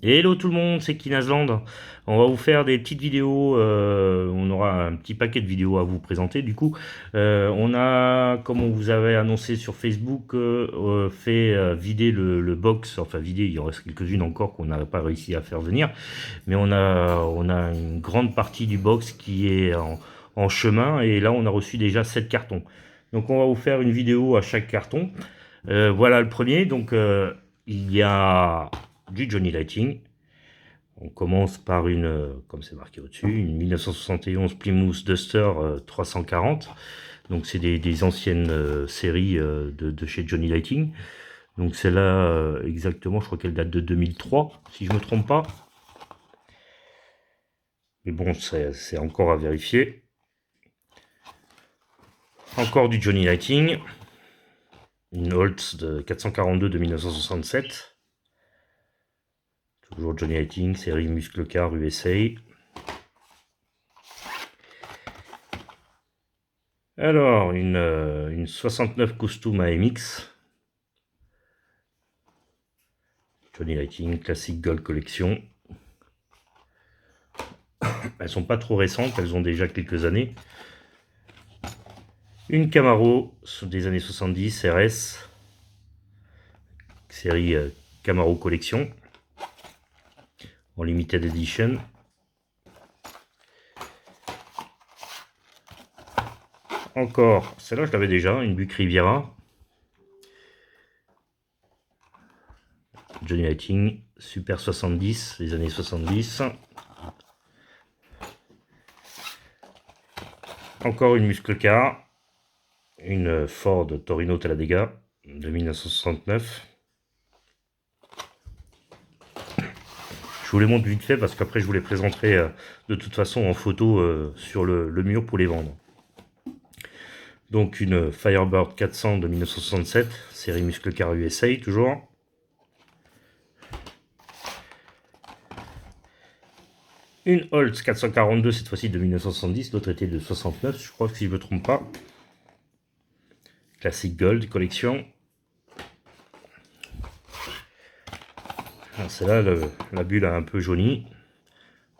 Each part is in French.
Hello tout le monde, c'est Kinazland. On va vous faire des petites vidéos, on aura un petit paquet de vidéos à vous présenter. Du coup, on a, comme on vous avait annoncé sur Facebook, fait vider le box, enfin vider, il en reste quelques-unes encore qu'on n'a pas réussi à faire venir, mais on a une grande partie du box qui est en chemin et là on a reçu déjà 7 cartons. Donc on va vous faire une vidéo à chaque carton. Voilà le premier, donc il y a du Johnny Lighting. On commence par une, comme c'est marqué au-dessus, une 1971 Plymouth Duster 340. Donc c'est des anciennes séries de chez Johnny Lighting. Donc celle-là, exactement, je crois qu'elle date de 2003, si je me trompe pas. Mais bon, c'est encore à vérifier. Encore du Johnny Lighting. Une Holtz de 442 de 1967. Toujours Johnny Lighting, série Muscle Car USA. Alors, une 69 Costume AMX. Johnny Lighting, Classic Gold Collection. Elles sont pas trop récentes, elles ont déjà quelques années. Une Camaro des années 70 RS, série Camaro Collection, en limited edition. Encore, celle-là je l'avais déjà, une Buick Riviera. Johnny Lighting, Super 70, les années 70. Encore une Muscle Car, une Ford Torino Talladega de 1969. Je vous les montre vite fait parce qu'après je vous les présenterai de toute façon en photo sur le mur pour les vendre. Donc une Firebird 400 de 1967, série Muscle Car USA toujours. Une Holtz 442, cette fois-ci de 1970, l'autre était de 69, je crois que si je ne me trompe pas. Classic Gold collection. Celle-là, la bulle a un peu jauni.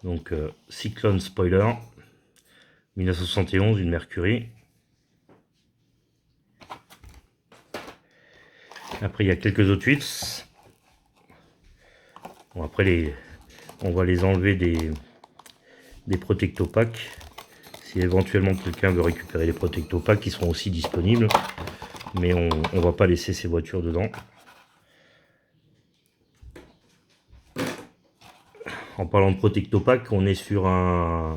Donc Cyclone Spoiler, 1971, une Mercury. Après, il y a quelques autres Wheels. Bon, après, on va les enlever des Protecto-Packs. Si éventuellement quelqu'un veut récupérer les Protecto-Packs, ils seront aussi disponibles. Mais on ne va pas laisser ces voitures dedans. En parlant de Protecto-Pack, on est sur un...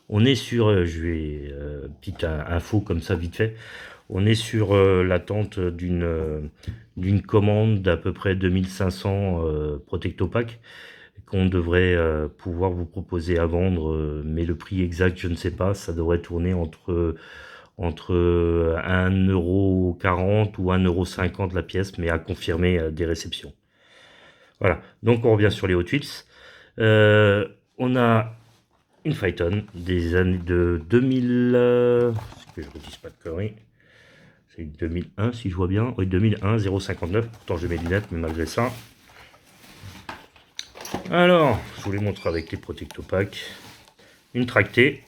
On est sur, je vais, petite info comme ça vite fait, on est sur l'attente d'une commande d'à peu près 2500 Protecto-Pack qu'on devrait pouvoir vous proposer à vendre, mais le prix exact je ne sais pas, ça devrait tourner entre 1,40 € ou 1,50 € la pièce, mais à confirmer des réceptions. Voilà, donc on revient sur les Hot Wheels. On a une Phaeton des années de 2000, que je ne dise pas de conneries, c'est 2001 si je vois bien, oui 2001, 0,59, pourtant j'ai mes lunettes mais malgré ça. Alors, je vous les montre avec les Protecto-Packs. Une tractée,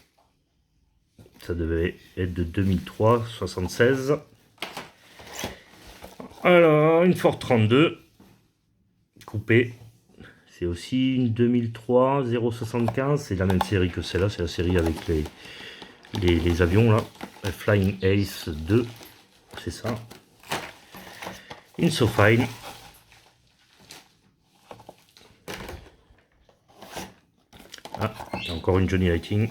ça devait être de 2003, 76. Alors, une Ford 32, coupée, c'est aussi une 2003, 0,75, c'est la même série que celle-là, c'est la série avec les avions là, Flying Ace 2, c'est ça. Une Sofine. Ah, encore une Johnny Lighting.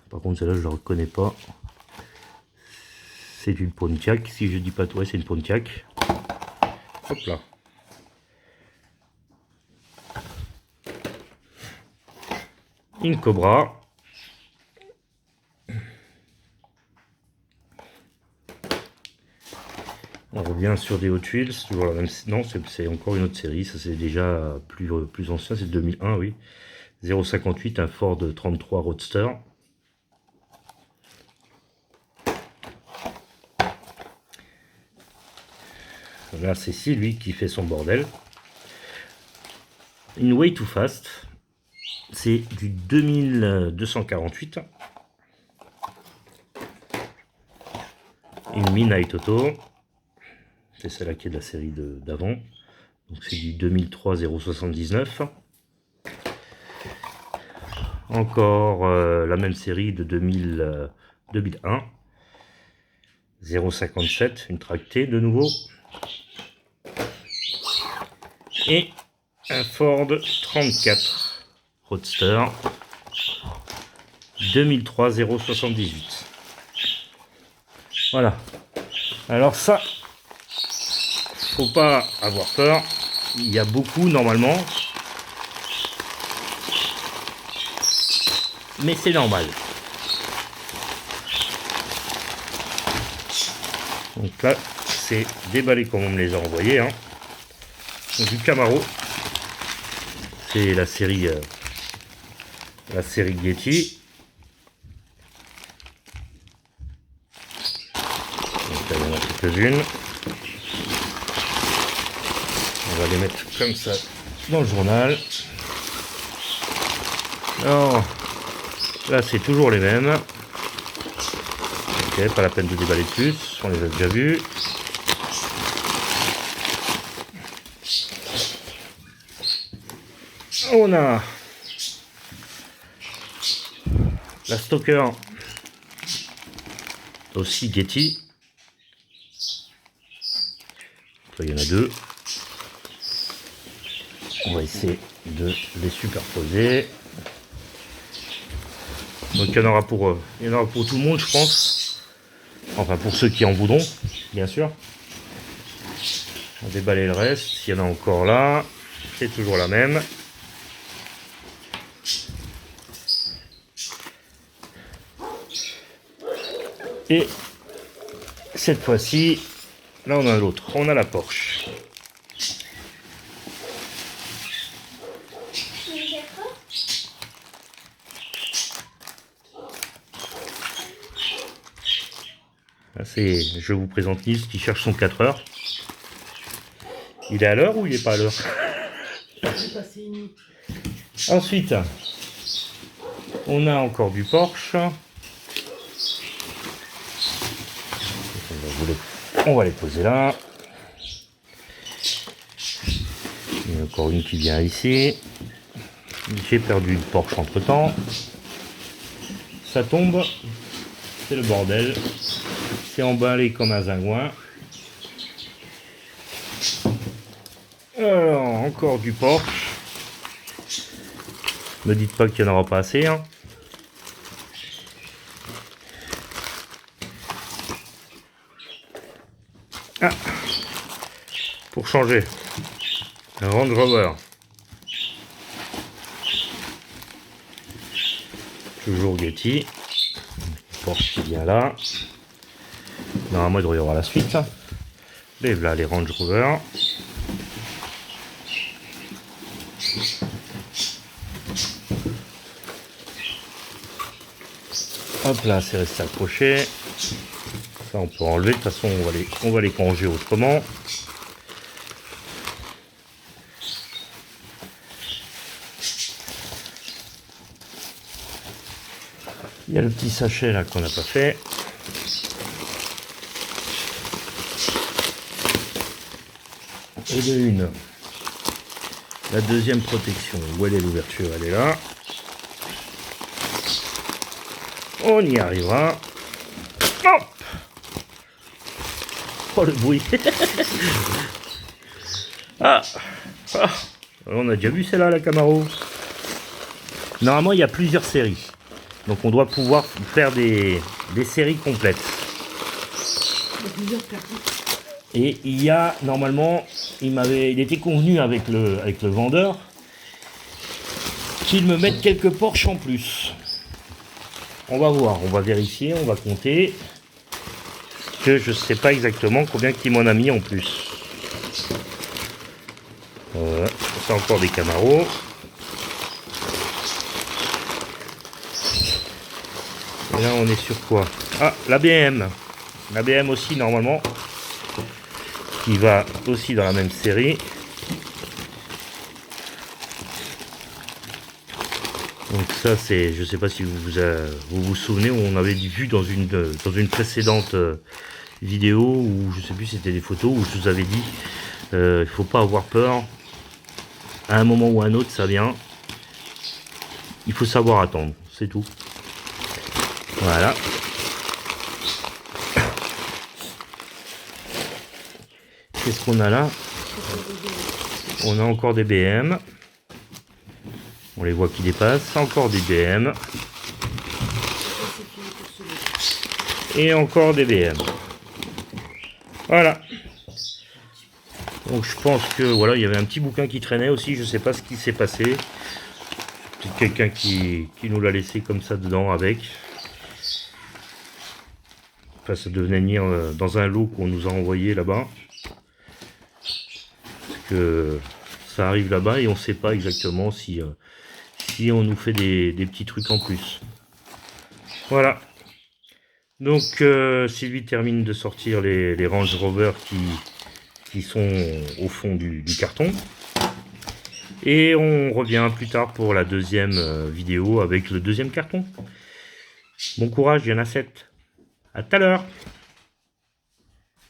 Par contre celle-là je la reconnais pas. C'est une Pontiac, si je dis pas toi, c'est une Pontiac. Hop là. Une Cobra. On revient sur des Hot Wheels, toujours la même. Non, c'est encore une autre série, ça c'est déjà plus ancien, c'est 2001, oui. 0,58, un Ford 33 Roadster. Là, c'est lui qui fait son bordel. Une Way Too Fast, c'est du 2248. Une Midnight Auto, c'est celle-là qui est de la série d'avant, donc c'est du 2003-079. Encore la même série de 2001, 057, une tractée de nouveau. Et un Ford 34 Roadster 2003-078. Voilà. Alors ça, faut pas avoir peur. Il y a beaucoup normalement. Mais c'est normal. Donc là, c'est déballé comme on me les a envoyés. Hein. Donc, du Camaro. C'est la série Getty. Donc là, il y en a quelques-unes. On va les mettre comme ça dans le journal. Alors, là, c'est toujours les mêmes. Ok, pas la peine de déballer plus, on les a déjà vus. On a la Stalker, aussi Getty. Il y en a deux. On va essayer de les superposer. Donc il y en aura pour tout le monde, je pense. Enfin pour ceux qui en voudront, bien sûr. On va déballer le reste. Il y en a encore là. C'est toujours la même. Et cette fois-ci, là on a l'autre. On a la Porsche. Là, je vous présente Nils qui cherche son 4 heures. Il est à l'heure ou il n'est pas à l'heure? Ensuite, on a encore du Porsche. On va les poser là. Il y a encore une qui vient ici. J'ai perdu le Porsche entre temps. Ça tombe. C'est le bordel. C'est emballé comme un zingouin. Alors, encore du Porsche. Ne dites pas qu'il n'y en aura pas assez. Hein. Ah, pour changer, un Range Rover. Toujours Getty. Porsche qui vient là. Normalement, il devrait y avoir la suite. Et là, les Range Rover. Hop là, c'est resté accroché. Ça, on peut enlever. De toute façon, on va les ranger autrement. Il y a le petit sachet là qu'on n'a pas fait. Et de une. La deuxième protection. Où elle est l'ouverture? Elle est là. On y arrivera. Hop! Oh le bruit. Ah, on a déjà vu celle-là, la Camaro. Normalement, il y a plusieurs séries. Donc on doit pouvoir faire des séries complètes. Et il y a, normalement, il était convenu avec le vendeur qu'il me mette quelques Porsche en plus. On va voir, on va vérifier, on va compter. Parce que je ne sais pas exactement combien qu'il m'en a mis en plus. C'est encore des Camaro. Et là on est sur quoi? Ah, la BM. La BM aussi normalement. Qui va aussi dans la même série. Donc ça c'est, je sais pas si vous vous souvenez, on avait vu dans une précédente vidéo, où je sais plus si c'était des photos, où je vous avais dit il faut pas avoir peur, à un moment ou à un autre ça vient, il faut savoir attendre, c'est tout. Voilà. Qu'est-ce qu'on a là? On a encore des BM. On les voit qui dépassent. Encore des BM. Et encore des BM. Voilà. Donc je pense que voilà, il y avait un petit bouquin qui traînait aussi. Je sais pas ce qui s'est passé. Peut-être quelqu'un qui nous l'a laissé comme ça dedans avec. Enfin, ça devait venir dans un lot qu'on nous a envoyé là-bas. Que ça arrive là-bas et on sait pas exactement si on nous fait des petits trucs en plus. Voilà. Donc Sylvie termine de sortir les Range Rover qui sont au fond du carton. Et on revient plus tard pour la deuxième vidéo avec le deuxième carton. Bon courage, il y en a 7. À tout à l'heure.